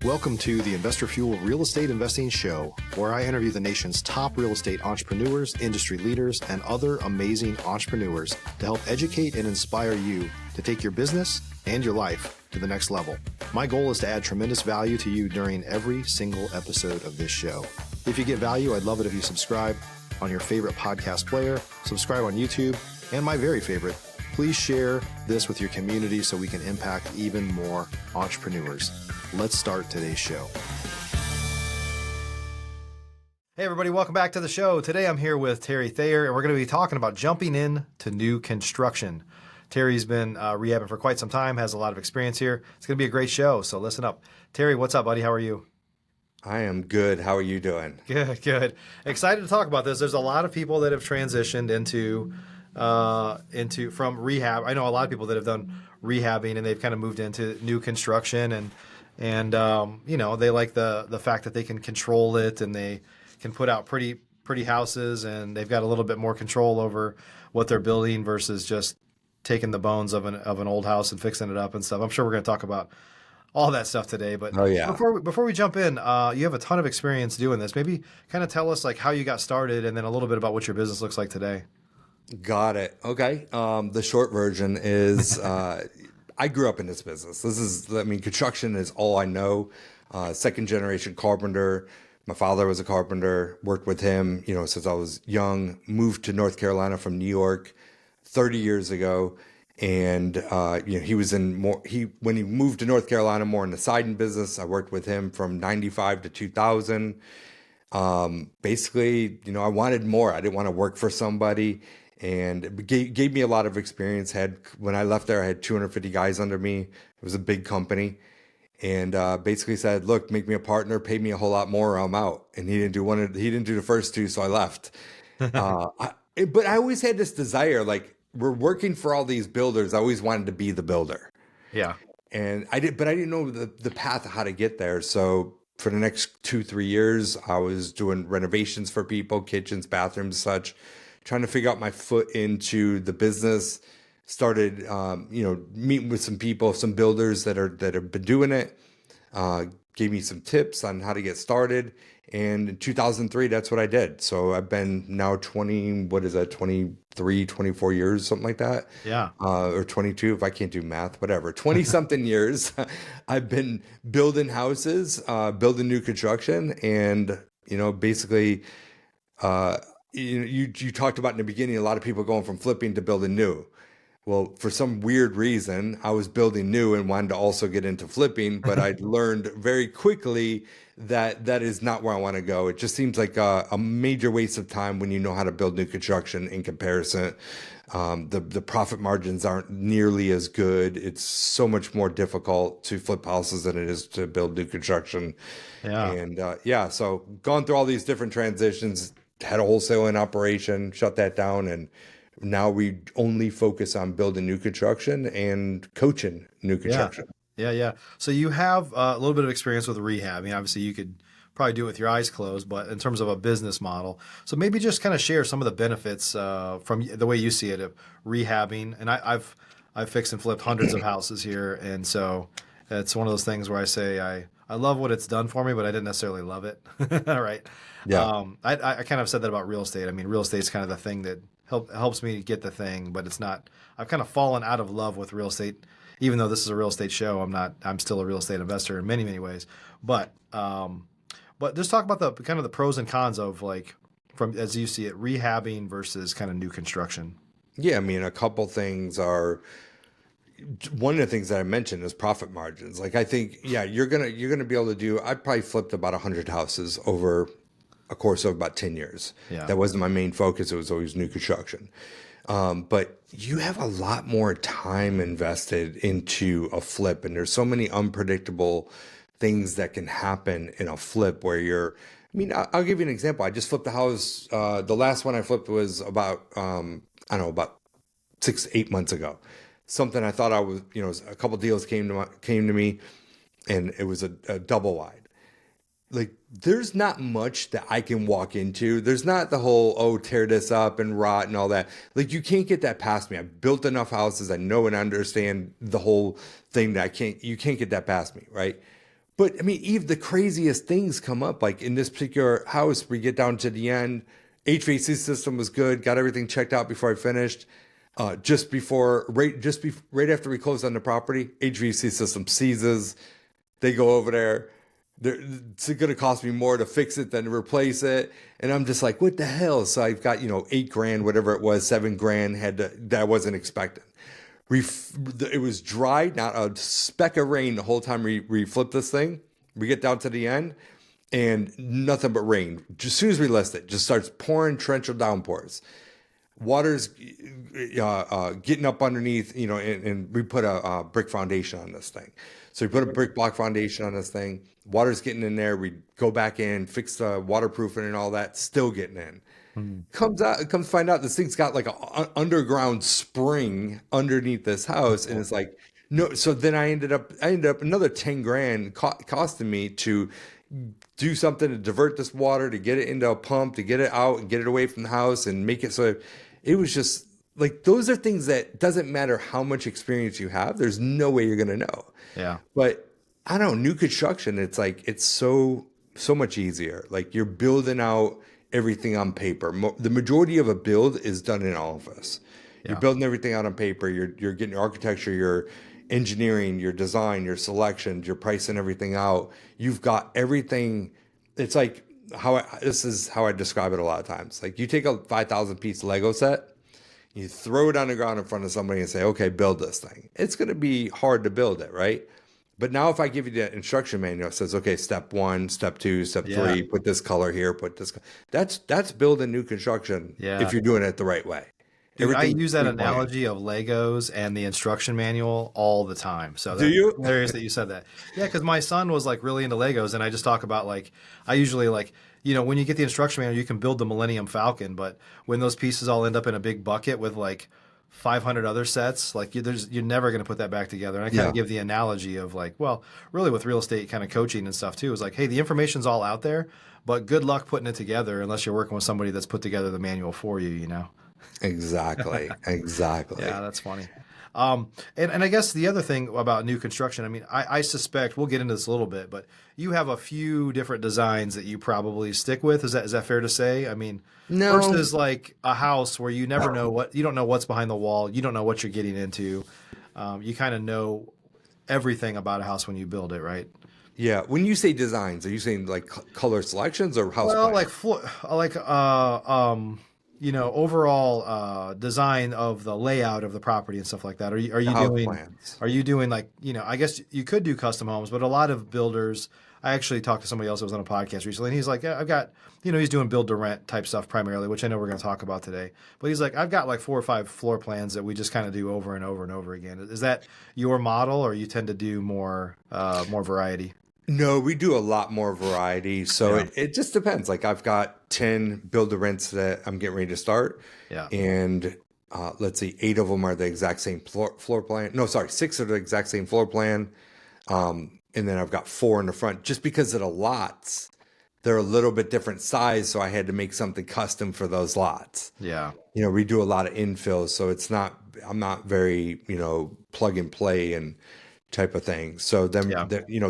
Welcome to the Investor Fuel Real Estate Investing Show, where I interview the nation's top real estate entrepreneurs, industry leaders, and other amazing entrepreneurs to help educate and inspire you to take your business and your life to the next level. My goal is to add tremendous value to you during every single episode of this show. If you get value, I'd love it if you subscribe on your favorite podcast player, subscribe on YouTube, and my very favorite, please share this with your community so we can impact even more entrepreneurs. Let's start today's show. Hey everybody, welcome back to the show. Today I'm here with Terry Thayer, and we're going to be talking about jumping in to new construction. Terry's been rehabbing for quite some time, has a lot of experience here. It's going to be a great show, so listen up. Terry, what's up, buddy? How are you? I am good. How are you doing? Good. Excited to talk about this. There's a lot of people that have transitioned from rehab. I know a lot of people that have done rehabbing and they've kind of moved into new construction, and they like the fact that they can control it and they can put out pretty houses, and they've got a little bit more control over what they're building versus just taking the bones of an old house and fixing it up and stuff. I'm sure we're going to talk about all that stuff today, but before we jump in, you have a ton of experience doing this. Maybe kind of tell us like how you got started and then a little bit about what your business looks like today. Got it. Okay. The short version is I grew up in this business. Construction is all I know. Second generation carpenter. My father was a carpenter, worked with him, since I was young, moved to North Carolina from New York 30 years ago. And, he was when he moved to North Carolina, more in the siding business. I worked with him from 95 to 2000. Basically, I wanted more. I didn't want to work for somebody, and it gave me a lot of experience. When I left there, I had 250 guys under me. It was a big company, and basically said, "Look, make me a partner, pay me a whole lot more, or I'm out." And he didn't do the first two, so I left. But I always had this desire, like, we're working for all these builders. I always wanted to be the builder. Yeah. And I didn't know the path of how to get there. So for the next 2-3 years, I was doing renovations for people, kitchens, bathrooms, such, trying to figure out my foot into the business. Started, meeting with some people, some builders that have been doing it. Gave me some tips on how to get started. And in 2003, that's what I did. So I've been now 23, 24 years, something like that. Yeah. Or 22, if I can't do math, whatever. 20 something years. I've been building houses, building new construction. And, basically, you talked about in the beginning, a lot of people going from flipping to building new. Well, for some weird reason, I was building new and wanted to also get into flipping, but I learned very quickly that is not where I want to go. It just seems like a major waste of time when you know how to build new construction in comparison. The profit margins aren't nearly as good. It's so much more difficult to flip houses than it is to build new construction. Yeah. And so gone through all these different transitions, had a wholesaling operation, shut that down, and now we only focus on building new construction and coaching new construction. Yeah. So you have a little bit of experience with rehab. I mean, obviously you could probably do it with your eyes closed, but in terms of a business model. So maybe just kind of share some of the benefits from the way you see it of rehabbing. And I've fixed and flipped hundreds of houses here. And so it's one of those things where I say I love what it's done for me, but I didn't necessarily love it. All right. Yeah. I kind of said that about real estate. I mean, real estate is kind of the thing that helps me get the thing, but it's not. I've kind of fallen out of love with real estate, even though this is a real estate show. I'm still a real estate investor in many ways. But just talk about the kind of the pros and cons of, like, from as you see it, rehabbing versus kind of new construction. Yeah, I mean, a couple things are. One of the things that I mentioned is profit margins. Like, I think, you're gonna be able to do. I probably flipped about 100 houses over a course of about 10 years. Yeah. That wasn't my main focus. It was always new construction. But you have a lot more time invested into a flip, and there's so many unpredictable things that can happen in a flip where I'll give you an example. I just flipped a house. The last one I flipped was about 6-8 months ago. Something I thought I was, a couple deals came to me, and it was a double wide. Like, there's not much that I can walk into. There's not the whole, tear this up and rot and all that. Like, you can't get that past me. I've built enough houses. I know and understand the whole thing that you can't get that past me, right? But I mean, even the craziest things come up. Like in this particular house, we get down to the end, HVAC system was good, got everything checked out before I finished. Right after we closed on the property, HVAC system seizes. They go over there. It's going to cost me more to fix it than to replace it. And I'm just like, what the hell? So I've got, $8,000, whatever it was, $7,000 that I wasn't expecting. It was dry, not a speck of rain the whole time we flipped this thing. We get down to the end and nothing but rain. As soon as we list it, just starts pouring torrential downpours. Water's getting up underneath, and we put a brick foundation on this thing. So we put a brick block foundation on this thing. Water's getting in there. We go back in, fix the waterproofing and all that, still getting in. Comes find out this thing's got like an underground spring underneath this house, and it's like no. So then I ended up another $10,000 costing me to do something to divert this water, to get it into a pump, to get it out and get it away from the house and make it so it was just like those are things that doesn't matter how much experience you have. There's no way you're gonna know. Yeah. But I don't know, new construction. It's like it's so much easier. Like you're building out everything on paper. The majority of a build is done in office. Yeah. You're building everything out on paper. You're getting your architecture, your engineering, your design, your selections, you're pricing everything out. You've got everything. It's like this is how I describe it a lot of times. Like you take a 5,000 piece Lego set, you throw it on the ground in front of somebody and say, okay, build this thing. It's going to be hard to build it, right? But now if I give you the instruction manual, it says, okay, step 1, step 2, step 3, put this color here, put this. That's building new construction if you're doing it the right way. Dude, I use that analogy of Legos and the instruction manual all the time. So do you? Hilarious that you said that. Yeah, because my son was like really into Legos, and I just talk about like I usually like when you get the instruction manual, you can build the Millennium Falcon, but when those pieces all end up in a big bucket with like 500 other sets, like you're never going to put that back together. And I kind of give the analogy of like, well, really with real estate kind of coaching and stuff too, is like, hey, the information's all out there, but good luck putting it together unless you're working with somebody that's put together the manual for you, Exactly. Yeah, that's funny. And I guess the other thing about new construction, I mean, I suspect we'll get into this a little bit, but you have a few different designs that you probably stick with. Is that fair to say? I mean, no. Versus like a house where you never know you don't know what's behind the wall. You don't know what you're getting into. You kind of know everything about a house when you build it, right? Yeah. When you say designs, are you saying like color selections or house plans? Overall design of the layout of the property and stuff like that. Are you doing like, I guess you could do custom homes, but a lot of builders, I actually talked to somebody else that was on a podcast recently, and he's like, yeah, I've got, he's doing build to rent type stuff primarily, which I know we're going to talk about today. But he's like, I've got like 4 or 5 floor plans that we just kind of do over and over and over again. Is that your model, or you tend to do more variety? No, we do a lot more variety. So it just depends. Like I've got 10 build to rents that I'm getting ready to start. Yeah. And let's see, 8 of them are the exact same floor plan. No, sorry, 6 are the exact same floor plan. And then I've got 4 in the front just because of the lots. They're a little bit different size. So I had to make something custom for those lots. Yeah. We do a lot of infills. So I'm not very, plug and play and type of thing. So then,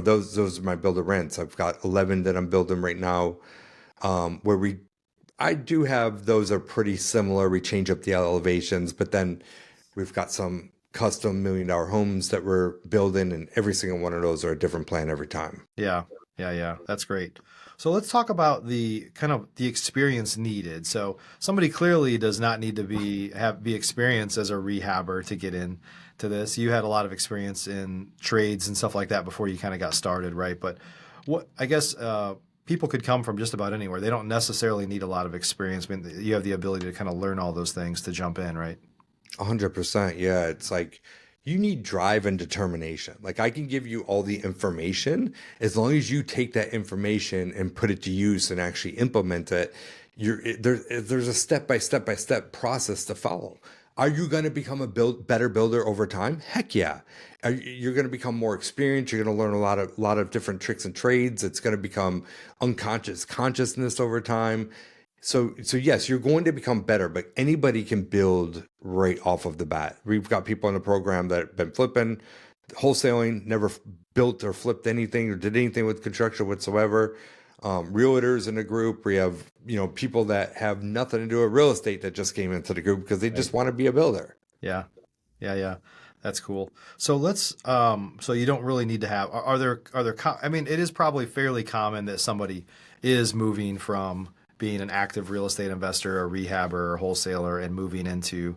those are my build to rents. I've got 11 that I'm building right now, I do have, those are pretty similar. We change up the elevations, but then we've got some custom $1 million homes that we're building, and every single one of those are a different plan every time. Yeah. That's great. So let's talk about the kind of the experience needed. So somebody clearly does not need to be experienced as a rehabber to get in to this. You had a lot of experience in trades and stuff like that before you kind of got started, right? But I guess people could come from just about anywhere. They don't necessarily need a lot of experience. I mean, you have the ability to kind of learn all those things to jump in, right? 100%. Yeah. It's like you need drive and determination. Like I can give you all the information as long as you take that information and put it to use and actually implement it. There's a step-by-step process to follow. Are you going to become a better builder over time? Heck yeah. You're going to become more experienced. You're going to learn a lot of different tricks and trades. It's going to become consciousness over time. So yes, you're going to become better, but anybody can build right off of the bat. We've got people in the program that have been flipping wholesaling, never built or flipped anything or did anything with construction whatsoever. Realtors in the group. We have, people that have nothing to do with real estate that just came into the group because they just want to be a builder. Yeah. Yeah. That's cool. So so you don't really need to have, I mean, it is probably fairly common that somebody is moving from being an active real estate investor, a rehabber, or wholesaler, and moving into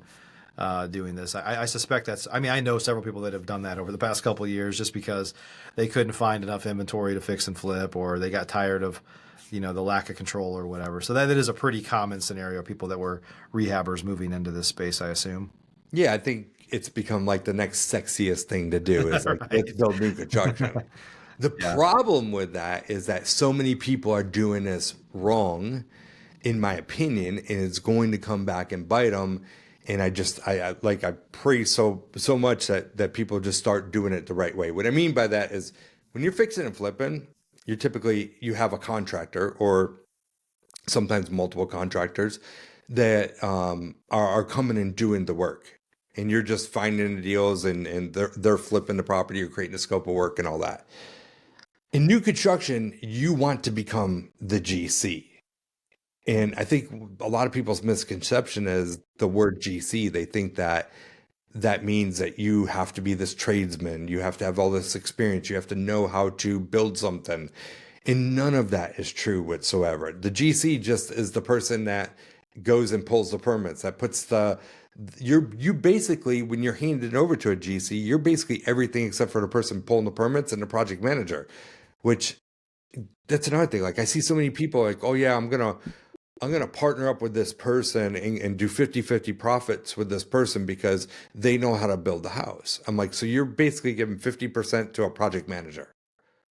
doing this. I suspect I know several people that have done that over the past couple of years just because they couldn't find enough inventory to fix and flip, or they got tired of, the lack of control or whatever. So that is a pretty common scenario, people that were rehabbers moving into this space, I assume. Yeah, I think it's become like the next sexiest thing to do is like, let's build new construction. The problem with that is that so many people are doing this wrong, in my opinion, and it's going to come back and bite them. And I pray so much that people just start doing it the right way. What I mean by that is when you're fixing and flipping, you have a contractor or sometimes multiple contractors that are coming and doing the work. And you're just finding the deals and they're flipping the property or creating a scope of work and all that. In new construction, you want to become the GC. And I think a lot of people's misconception is the word GC. They think that means that you have to be this tradesman. You have to have all this experience. You have to know how to build something. And none of that is true whatsoever. The GC just is the person that goes and pulls the permits, that puts you basically, when you're handed over to a GC, you're basically everything except for the person pulling the permits and the project manager, which that's another thing. Like I see so many people like, oh yeah, I'm going to partner up with this person and do 50-50 profits with this person because they know how to build the house. I'm like, so you're basically giving 50% to a project manager.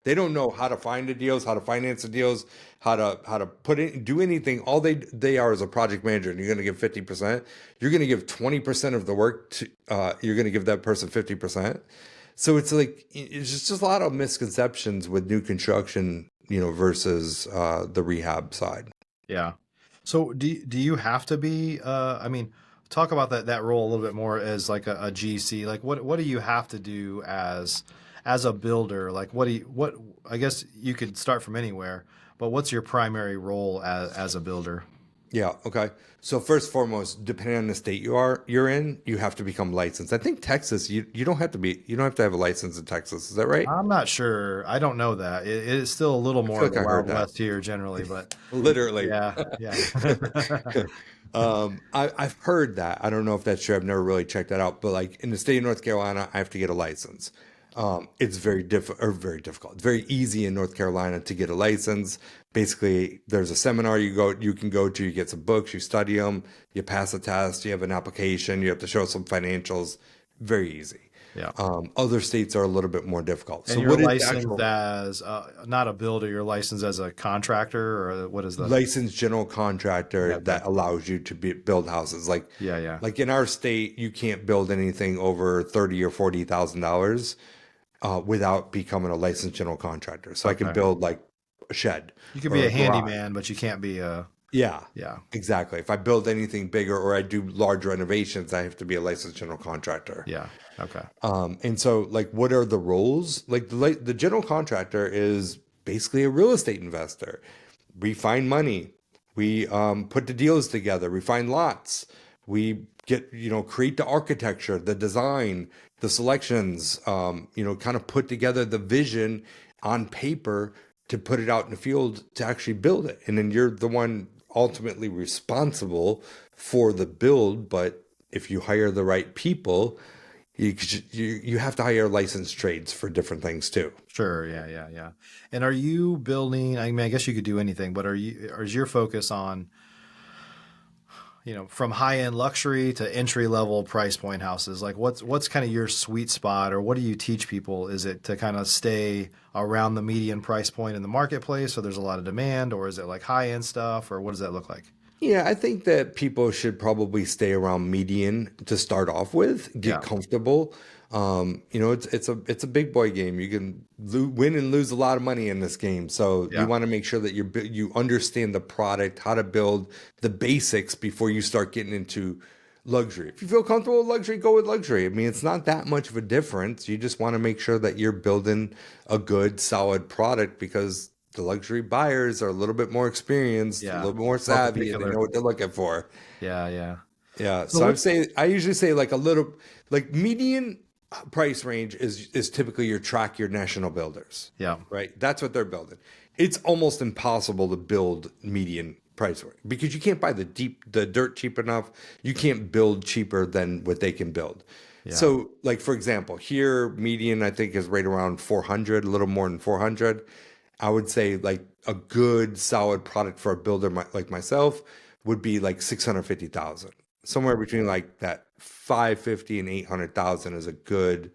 They don't know how to find the deals, how to finance the deals, how to do anything. All they are is a project manager, and you're going to give 50%. You're going to give 20% of the work to. You're going to give that person 50%. So it's like it's just a lot of misconceptions with new construction, versus the rehab side. Yeah. So do you have to be? Talk about that role a little bit more as like a GC. Like what do you have to do as a builder? Like what I guess you could start from anywhere, but what's your primary role as a builder? Yeah. Okay. So first and foremost, depending on the state you're in, you have to become licensed. I think Texas, you don't have to have a license in Texas. Is that right? I'm not sure. I don't know that. It is still a little more of the Wild West here generally, but literally. Yeah. I've heard that. I don't know if that's true. I've never really checked that out. But like in the state of North Carolina, I have to get a license. It's very difficult. It's very easy in North Carolina to get a license. Basically, there's a seminar you can go to, you get some books, you study them, you pass a test, you have an application, you have to show some financials. Very easy. Yeah. Other states are a little bit more difficult. And so you're licensed as not a builder, you're licensed as a contractor, or what is that? Licensed general contractor that allows you to build houses. Like like in our state, you can't build anything over $30,000 or $40,000 without becoming a licensed general contractor. So I can build like a shed. You could be a handyman, but you can't be a Yeah, exactly. If I build anything bigger or I do large renovations, I have to be a licensed general contractor. Yeah. Okay. And so like, what are the roles? Like the general contractor is basically a real estate investor. We find money. We put the deals together. We find lots. We get, create the architecture, the design, the selections, kind of put together the vision on paper to put it out in the field to actually build it. And then you're the one ultimately responsible for the build. But if you hire the right people, you have to hire licensed trades for different things too. Sure. Yeah. And are you building, I guess you could do anything, but is your focus on, from high-end luxury to entry-level price point houses? Like what's kind of your sweet spot, or what do you teach people? Is it to kind of stay around the median price point in the marketplace so there's a lot of demand, or is it like high-end stuff, or what does that look like? Yeah, I think that people should probably stay around median to start off with, get comfortable. It's a big boy game. You can win and lose a lot of money in this game. So you want to make sure that you understand the product, how to build the basics before you start getting into luxury. If you feel comfortable with luxury, go with luxury. I mean, it's not that much of a difference. You just want to make sure that you're building a good, solid product because the luxury buyers are a little bit more experienced, a little bit more savvy, and they know what they're looking for. Yeah. Yeah. So I usually say like median price range is typically your national builders. Yeah. Right. That's what they're building. It's almost impossible to build median price range because you can't buy the dirt cheap enough. You can't build cheaper than what they can build. Yeah. So like, for example, here median, I think is right around 400, a little more than 400. I would say like a good solid product for a builder like myself would be like 650,000. Somewhere between like that 550 and 800,000 is a good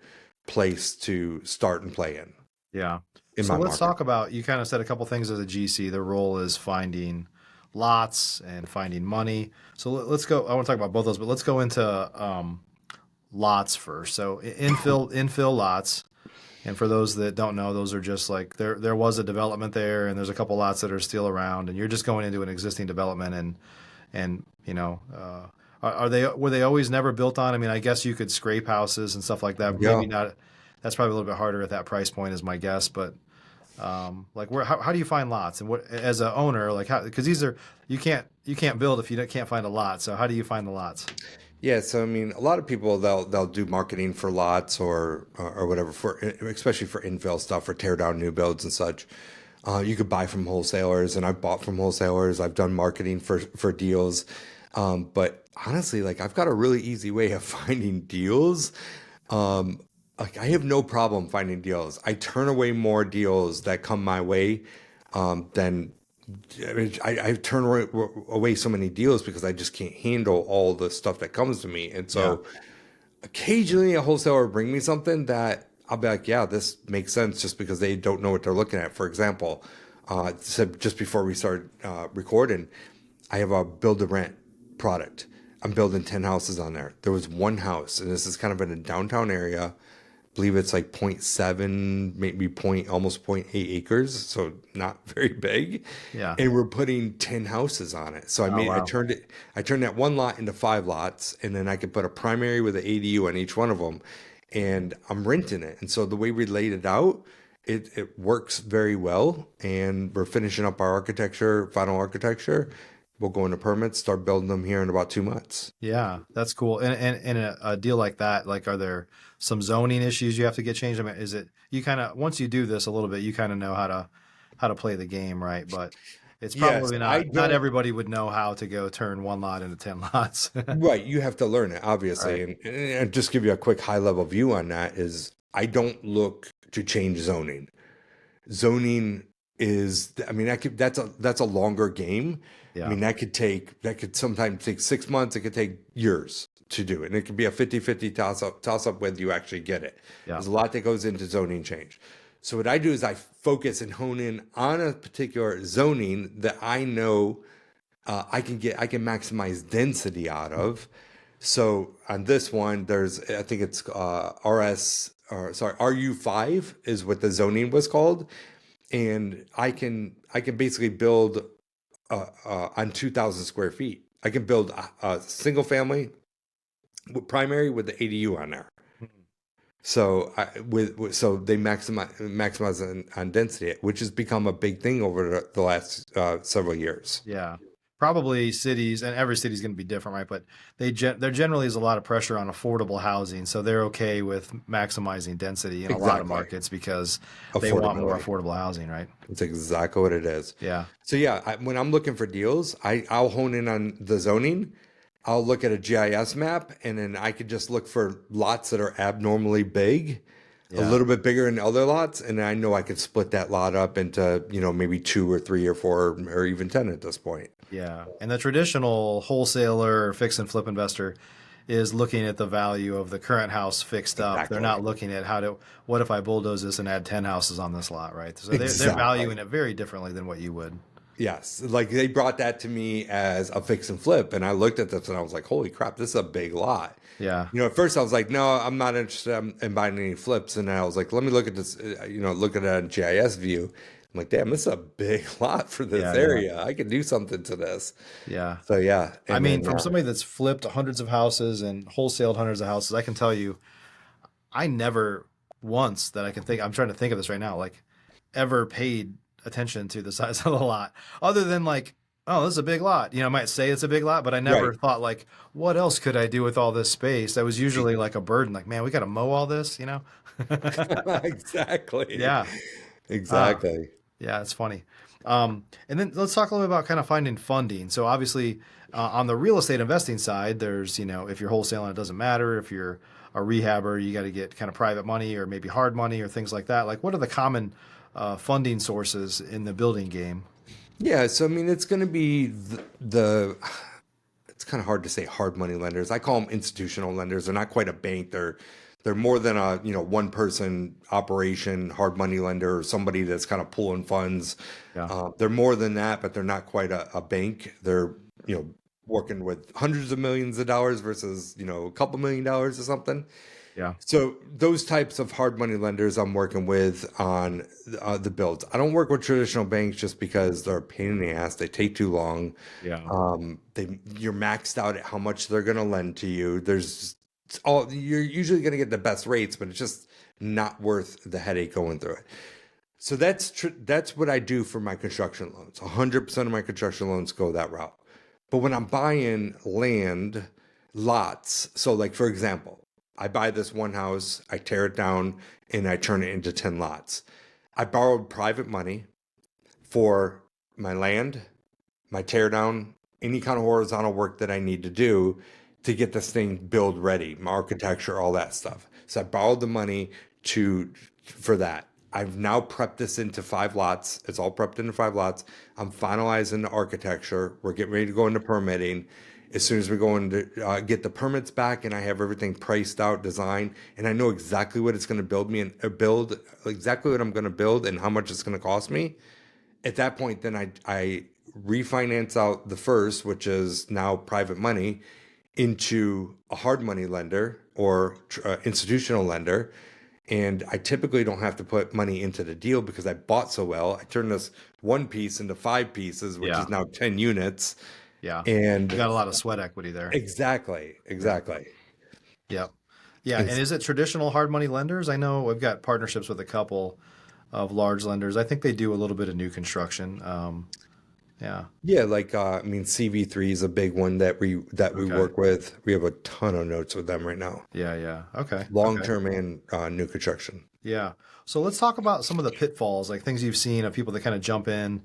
place to start and play in. Yeah. So let's talk about, you kind of said a couple things as a GC. Their role is finding lots and finding money. So let's go, I want to talk about both those, but let's go into lots first. So infill lots. And for those that don't know, those are just like, there was a development there and there's a couple lots that are still around and you're just going into an existing development and you know, were they always never built on? I mean, I guess you could scrape houses and stuff like that. Maybe not. That's probably a little bit harder at that price point, is my guess. But like, how do you find lots? And what, as an owner, like, because these are you can't build if you can't find a lot. So how do you find the lots? Yeah, so I mean, a lot of people they'll do marketing for lots or whatever especially for infill stuff or tear down new builds and such. You could buy from wholesalers, and I've bought from wholesalers. I've done marketing for deals. But honestly, like I've got a really easy way of finding deals. Like I have no problem finding deals. I turn away more deals that come my way than I turn away so many deals because I just can't handle all the stuff that comes to me. And so occasionally a wholesaler will bring me something that I'll be like, yeah, this makes sense just because they don't know what they're looking at. For example, just before we started recording, I have a build to rent product. I'm building 10 houses on there. There was one house, and this is kind of in a downtown area. I believe it's like 0.7, maybe almost 0.8 acres, so not very big. Yeah. And we're putting 10 houses on it. So I turned that one lot into 5 lots, and then I could put a primary with an ADU on each one of them, and I'm renting it. And so the way we laid it out, it works very well, and we're finishing up our final architecture. We'll go into permits, start building them here in about 2 months. Yeah, that's cool. And a deal like that, like, are there some zoning issues you have to get changed? I mean, is it, you kind of, once you do this a little bit, you kind of know how to play the game, right? But it's probably not everybody would know how to go turn one lot into 10 lots. Right. You have to learn it, obviously. Right. And just give you a quick high level view on that is I don't look to change zoning. Zoning is, I mean, that's a longer game. Yeah. I mean, that could sometimes take 6 months. It could take years to do it. And it could be a 50-50 toss up whether you actually get it. Yeah. There's a lot that goes into zoning change. So what I do is I focus and hone in on a particular zoning that I know I can maximize density out of. So on this one, I think it's RU5 is what the zoning was called. And I can basically build on 2,000 square feet. I can build a single family primary with the ADU on there. So so they maximize on density, which has become a big thing over the last several years. Yeah, probably cities, and every city is going to be different, right? But there generally is a lot of pressure on affordable housing, so they're okay with maximizing density in a lot of markets because they want more affordable housing, right? That's exactly what it is. Yeah. So when I'm looking for deals, I'll hone in on the zoning. I'll look at a GIS map, and then I could just look for lots that are abnormally big, a little bit bigger than other lots, and I know I could split that lot up into, maybe 2 or 3 or 4 or even 10 at this point. Yeah, and the traditional wholesaler, fix and flip investor is looking at the value of the current house fixed up. Exactly. They're not looking at what if I bulldoze this and add 10 houses on this lot, right? So they're valuing it very differently than what you would. Yes, like they brought that to me as a fix and flip, and I looked at this and I was like, "Holy crap, this is a big lot." Yeah. At first I was like, "No, I'm not interested in buying any flips," and I was like, "Let me look at this." Look at it on GIS view. I'm I'm like, damn, this is a big lot for this Yeah, yeah, area. I could do something to this. yeah. So yeah, I and mean, then from somebody that's flipped hundreds of houses and wholesaled hundreds of houses, I can tell you, I never once that I can think, I'm trying to think of this right now, like ever paid attention to the size of the lot, other than like, oh, this is a big lot. I might say it's a big lot, but I never right, thought like, what else could I do with all this space? That was usually like a burden. Like, man, we got to mow all this. exactly, Yeah. Uh, exactly. yeah, it's funny. And then let's talk a little bit about kind of finding funding. So obviously, on the real estate investing side, there's, if you're wholesaling, it doesn't matter. If you're a rehabber, you got to get kind of private money or maybe hard money or things like that. Like, what are the common funding sources in the building game? Yeah, so I mean, it's going to be it's kind of hard to say hard money lenders. I call them institutional lenders. They're not quite a bank. They're more than a one person operation hard money lender or somebody that's kind of pulling funds. Yeah. They're more than that, but they're not quite a bank. They're working with hundreds of millions of dollars versus a couple $1,000,000 or something. Yeah. So those types of hard money lenders I'm working with on the builds. I don't work with traditional banks just because they're a pain in the ass. They take too long. Yeah. You're maxed out at how much they're going to lend to you. You're usually going to get the best rates, but it's just not worth the headache going through it. So that's what I do for my construction loans. 100% of my construction loans go that route. But when I'm buying land, lots, so like for example, I buy this one house, I tear it down, and I turn it into 10 lots. I borrowed private money for my land, my tear down, any kind of horizontal work that I need to do to get this thing build ready, my architecture, all that stuff. So I borrowed the money for that. I've now prepped this into 5 lots. It's all prepped into 5 lots. I'm finalizing the architecture. We're getting ready to go into permitting. As soon as we go into get the permits back and I have everything priced out, designed, and I know exactly what it's going to build me and build exactly what I'm going to build and how much it's going to cost me. At that point, then I refinance out the first, which is now private money, into a hard money lender or institutional lender. And I typically don't have to put money into the deal because I bought so well. I turned this one piece into 5 pieces, which is now 10 units. Yeah. And You got a lot of sweat equity there. exactly. Yep. Yeah. And is it traditional hard money lenders? I know we've got partnerships with a couple of large lenders. I think they do a little bit of new construction. Yeah. Yeah, like I mean, CV3 is a big one that we work with. We have a ton of notes with them right now, Yeah. Yeah. Okay. long Okay. term and new construction. Yeah. So let's talk about some of the pitfalls, like things you've seen of people that kind of jump in.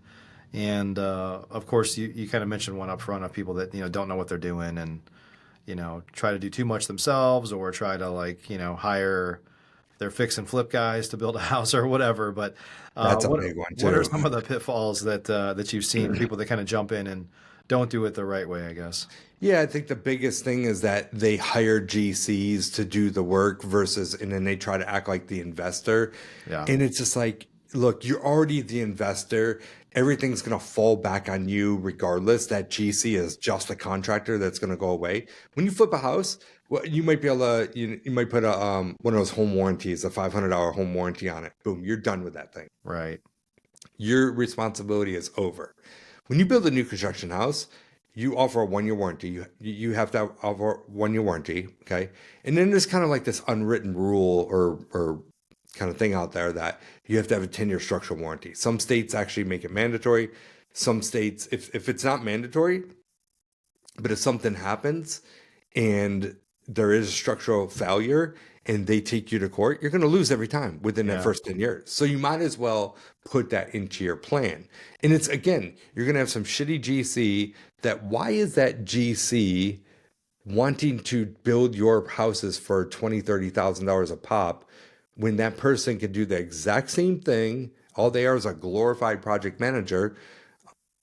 And of course, you kind of mentioned one up front of people that, don't know what they're doing and, try to do too much themselves or try to hire their fix and flip guys to build a house or whatever. But That's a big one what are too. some of the pitfalls that you've seen, people that kind of jump in and don't do it the right way, I guess? Yeah, I think the biggest thing is that they hire GCs to do the work and then they try to act like the investor. Yeah. And it's just like, look, you're already the investor. Everything's going to fall back on you regardless. That GC is just a contractor that's going to go away. When you flip a house, well, you might be able to, you might put one of those home warranties, a $500 home warranty on it. Boom, you're done with that thing. Right. Your responsibility is over. When you build a new construction house, you offer a 1-year warranty. You have to offer a 1-year warranty, okay? And then there's kind of like this unwritten rule or kind of thing out there that you have to have a 10-year structural warranty. Some states actually make it mandatory. Some states, if it's not mandatory, but if something happens and there is a structural failure and they take you to court, you're going to lose every time within that first 10 years. So you might as well put that into your plan. And it's, again, you're going to have some shitty GC why is that GC wanting to build your houses for $20,000, $30,000 a pop when that person can do the exact same thing? All they are is a glorified project manager.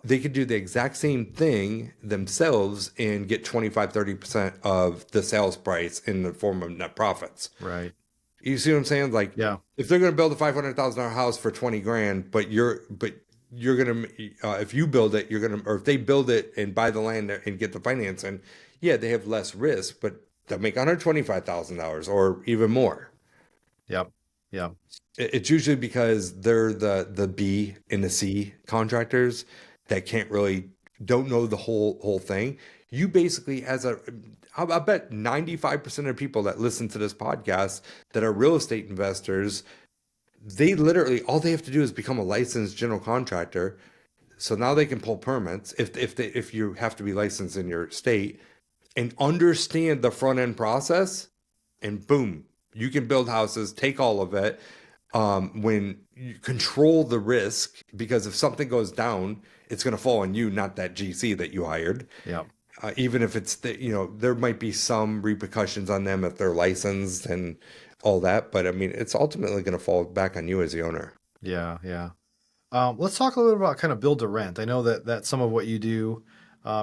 They could do the exact same thing themselves and get 25, 30% of the sales price in the form of net profits. Right. You see what I'm saying? Like, Yeah. if they're going to build a $500,000 house for 20 grand, but you're going to, if you build it, or if they build it and buy the land and get the financing, yeah, they have less risk, but they'll make $125,000 or even more. Yep. Yeah. It's usually because they're the B and the C contractors that don't know the whole thing. You basically, I bet 95% of people that listen to this podcast that are real estate investors, they literally, all they have to do is become a licensed general contractor. So now they can pull permits if you have to be licensed in your state and understand the front end process, and boom, you can build houses, take all of it. When you control the risk, because if something goes down, it's going to fall on you, not that GC that you hired. Yeah. Even if there might be some repercussions on them if they're licensed and all that, but I mean, it's ultimately going to fall back on you as the owner. Yeah. Yeah. Let's talk a little bit about kind of build to rent. I know that that's some of what you do.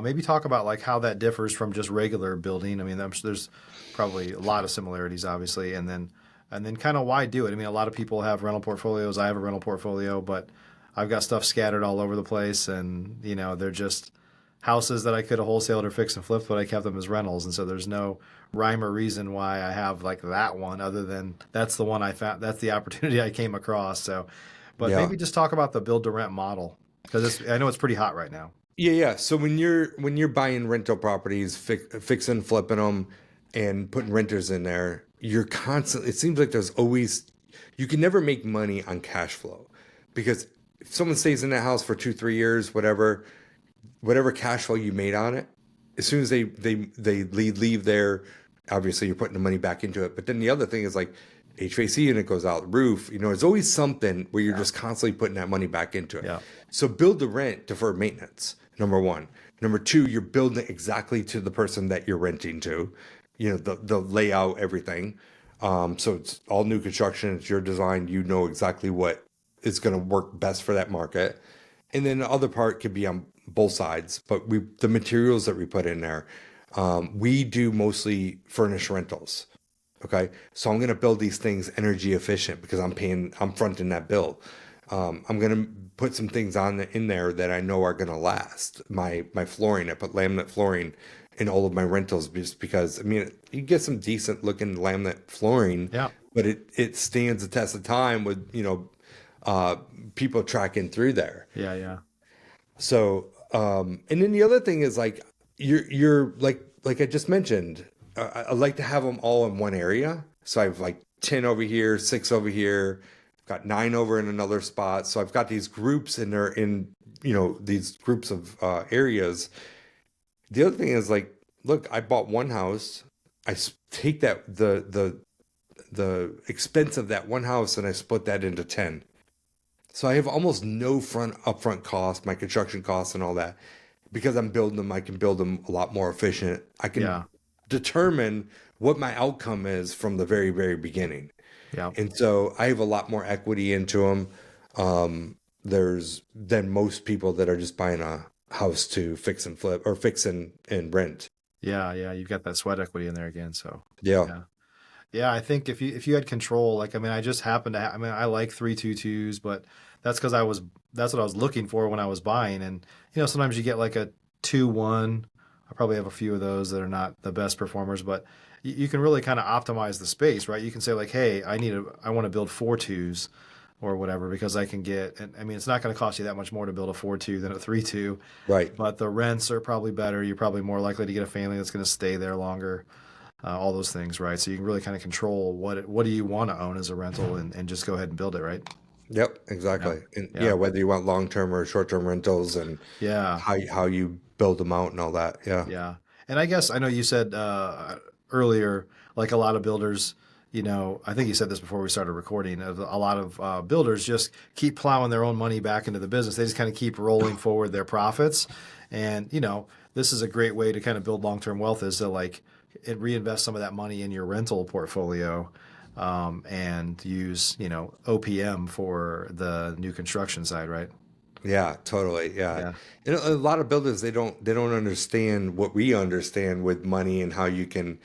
Maybe talk about like how that differs from just regular building. I mean, there's probably a lot of similarities, obviously, and then kind of why do it. I mean, a lot of people have rental portfolios. I have a rental portfolio, but I've got stuff scattered all over the place, and they're just houses that I could have wholesaled or fixed and flipped, but I kept them as rentals, and so there's no rhyme or reason why I have like that one, other than that's the one I found. That's the opportunity I came across. So, but Yeah. maybe just talk about the build to rent model, because I know it's pretty hot right now. Yeah. So when you're buying rental properties, fixing, flipping them, and putting renters in there, you're constantly. It seems like you can never make money on cash flow, because if someone stays in that house for 2-3 years, whatever cash flow you made on it, as soon as they leave there, obviously you're putting the money back into it. But then the other thing is like HVAC unit goes out, roof. There's always something where you're just constantly putting that money back into it. Yeah. So build to rent, deferred maintenance. Number one. Number two, you're building it exactly to the person that you're renting to. The layout, everything. So it's all new construction. It's your design. You know exactly what is going to work best for that market. And then the other part could be on both sides. But the materials that we put in there, we do mostly furnished rentals. Okay, so I'm going to build these things energy efficient because I'm fronting that bill. I'm going to put some things in there that I know are going to last. My flooring, I put laminate flooring in all of my rentals just because, I mean, you get some decent looking laminate flooring, Yeah. but it stands the test of time with, people tracking through there. Yeah. Yeah. So, and then the other thing is like, you're like I just mentioned, I like to have them all in one area. So I have like 10 over here, 6 over here, got 9 over in another spot. So I've got these groups and they're in, these groups of areas. The other thing is like, look, I bought one house. Take that, the expense of that one house and I split that into 10. So I have almost no upfront cost, my construction costs and all that. Because I'm building them, I can build them a lot more efficient. I can determine what my outcome is from the very, very beginning. Yeah. And so I have a lot more equity into them than most people that are just buying a house to fix and flip or fix and rent. Yeah. Yeah. You've got that sweat equity in there again. So Yeah. Yeah, I think if you had control, like, I mean, I just happened to I mean, I like 3-2-2s, but that's because that's what I was looking for when I was buying. And, sometimes you get like a 2-1. I probably have a few of those that are not the best performers, but you can really kind of optimize the space, right? You can say like, hey, I want to build 4-2s or whatever, because I can and I mean, it's not going to cost you that much more to build a 4-2 than a 3-2. Right. But the rents are probably better. You're probably more likely to get a family that's going to stay there longer. All those things, right? So you can really kind of control what do you want to own as a rental and just go ahead and build it, right? Yep, exactly. Yeah. And Yeah. whether you want long-term or short-term rentals and how you build them out and all that. Yeah. Yeah. And I guess I know you said earlier, like a lot of builders, I think you said this before we started recording, a lot of builders just keep plowing their own money back into the business. They just kind of keep rolling forward their profits. And, this is a great way to kind of build long-term wealth, is to like reinvest some of that money in your rental portfolio, and use, OPM for the new construction side, right? Yeah, totally. Yeah. A lot of builders, they don't understand what we understand with money and how you can,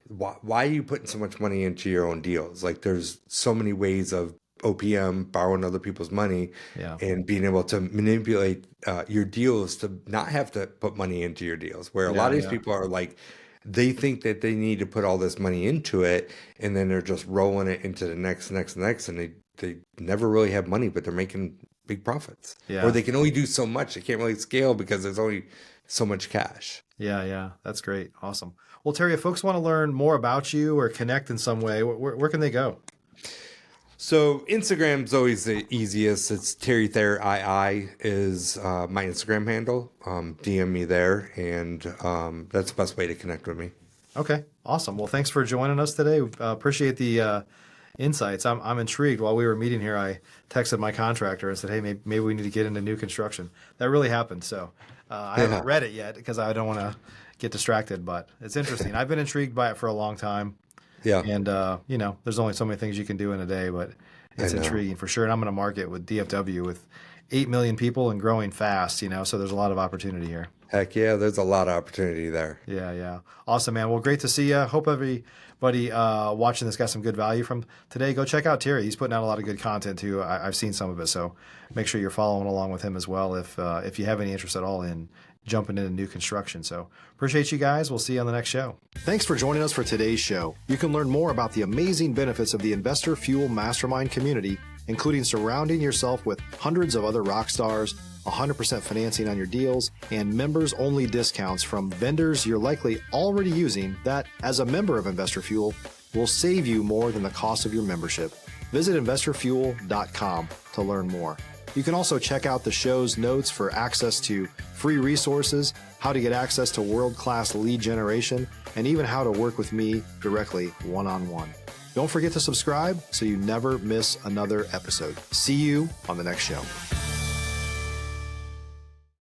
why are you putting so much money into your own deals? Like there's so many ways of OPM, borrowing other people's money, and being able to manipulate your deals to not have to put money into your deals, where a lot of these people are like, they think that they need to put all this money into it, and then they're just rolling it into the next, and they never really have money, but they're making big profits. Yeah. Or they can only do so much. They can't really scale because there's only so much cash. Yeah. That's great. Awesome. Well, Terry, if folks want to learn more about you or connect in some way, where can they go? So Instagram's always the easiest. It's Terry Thayer II is my Instagram handle. DM me there, and that's the best way to connect with me. Okay, awesome. Well, thanks for joining us today. Appreciate the insights. I'm intrigued. While we were meeting here, I texted my contractor and said, hey, maybe we need to get into new construction. That really happened. So I haven't read it yet because I don't want to get distracted, but it's interesting. I've been intrigued by it for a long time. Yeah. And, there's only so many things you can do in a day, but it's intriguing for sure. And I'm going to market with DFW with 8 million people and growing fast, so there's a lot of opportunity here. Heck yeah, there's a lot of opportunity there. Yeah. Awesome, man. Well, great to see you. Hope everybody watching this got some good value from today. Go check out Terry. He's putting out a lot of good content too. I've seen some of it, so make sure you're following along with him as well if you have any interest at all in jumping into new construction. So appreciate you guys. We'll see you on the next show. Thanks for joining us for today's show. You can learn more about the amazing benefits of the Investor Fuel Mastermind community, including surrounding yourself with hundreds of other rock stars, 100% financing on your deals, and members-only discounts from vendors you're likely already using that, as a member of Investor Fuel, will save you more than the cost of your membership. Visit investorfuel.com to learn more. You can also check out the show's notes for access to free resources, how to get access to world-class lead generation, and even how to work with me directly one-on-one. Don't forget to subscribe so you never miss another episode. See you on the next show.